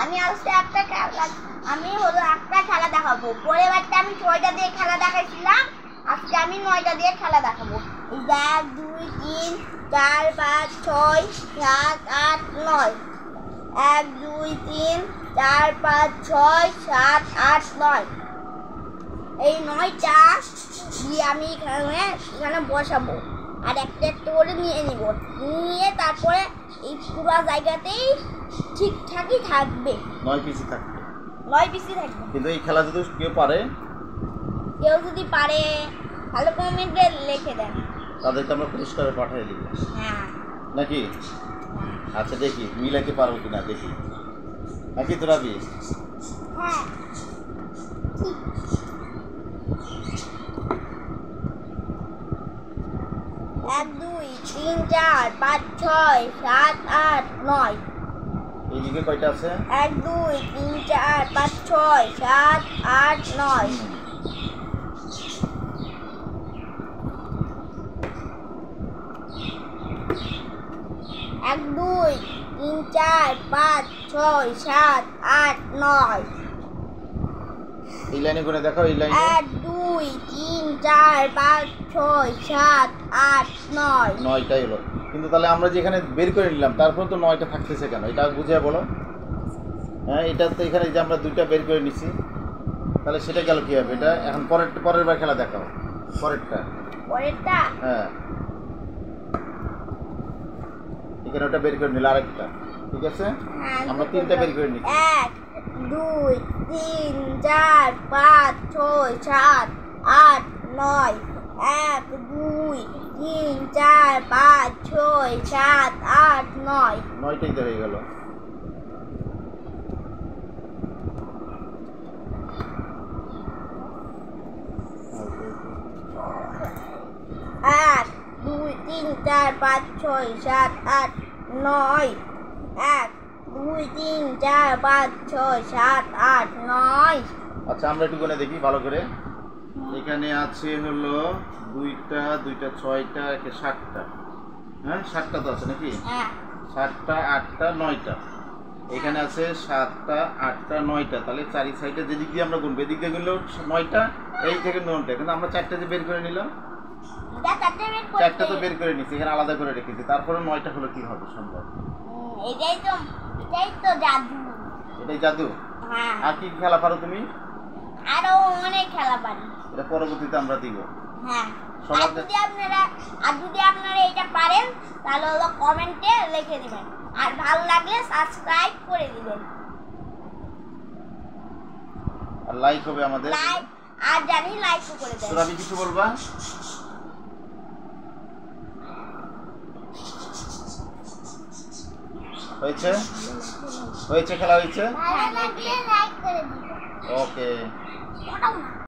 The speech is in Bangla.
আমি আজকে একটা খেলা দেখাবো। পরের বারটা আমি 6টা দিয়ে খেলা দেখাইছিলাম, আজকে আমি 9টা দিয়ে খেলা দেখাবো। 1 2 3 4 5 6 7 8 9 1 2 3 4 5 6 7 8 9 এই 9টা দিয়ে আমি এখানে বসাবো আর একটা একটা করে নিয়ে নিব, নিয়ে তারপরে এই পুরো জায়গাতেই ঠিকঠাকই থাকবে। 9 পিসি থাকবে, 9 পিসি থাকবে। কিন্তু এই খেলা যদি কেউ পারে, তাহলে কমেন্টে লিখে দেন, তাদেরকে আমরা পুরস্কারে পাঠিয়ে দিব। হ্যাঁ নাকি? আচ্ছা দেখি মিলাতে পারবো কিনা, দেখি নাকি তো রাবি? হ্যাঁ 1 2 3 4 5 6 7 8 9 এইদিকে কয়টা আছে? 1 2 3 4 5 6 7 8 9 1 2 3 4 5 6 7 8 9 এই লাইনে করে দেখাও, এই লাইনে 1 2 3 4 5 6 7 8 9 9টাই হলো। কিন্তু তাহলে আমরা যেখানে বের করে নিলাম তারপর তো 9টা থাকতেছে কেন, এটা বুঝিয়ে বলো। হ্যাঁ এটা তো এখানে যে আমরা 2টা বের করে নিছি, তাহলে সেটা গেল কি হবে? এটা এখন পরের বার খেলা দেখাও, পরেরটা। হ্যাঁ এখানে ওটা বের করে নিল আরেকটা, ঠিক আছে? আমরা 3টা বের করে নিচ্ছি। 1 2 3 4 5 6 7 8 9 1 2 3 4 5 6 7 8 9 9টাই তো হয়ে গেল। এক 2 3 4 5 6 7 8 9 1 2 3 4 5 6 7 8 9 আচ্ছা আমরা একটু গুনে দেখি ভালো করে। এখানে আছে হলো 2টা 6টা 7টা। হ্যাঁ 7টা তো আছে নাকি? হ্যাঁ 7টা 8টা 9টা। এখানে আছে 7টা 8টা 9টা, তাহলে চারি সাইডে যেদিক দিয়ে আমরা গুনবো এদিক দিয়ে গুনলেও 9টা, এই থেকে 9টা। কিন্তু আমরা 4টা যে বের করে নিলাম, 4টা তো বের করে নিচ্ছি, এখানে আলাদা করে রেখেছি, তারপরে 9টা হলো কি হবে সম্ভব? এটাই তো জাদু। এটাই জাদু? হ্যাঁ আর কি খেলা পারো তুমি? আরো অনেক খেলা পারি, এটা পরবর্তীতে আমরা দিব। হ্যাঁ আর যদি আপনারা এটা পারেন তাহলে হলো কমেন্টে লিখে দিবেন, আর ভালো লাগলে সাবস্ক্রাইব করে দিবেন, আর লাইক হবে আমাদের, লাইক আর জানি লাইক করে দেন। তোরা কিছু বলবা? হয়েছে খেলা হয়েছে। ভালো লাগলে লাইক করে দিবেন। ওকে।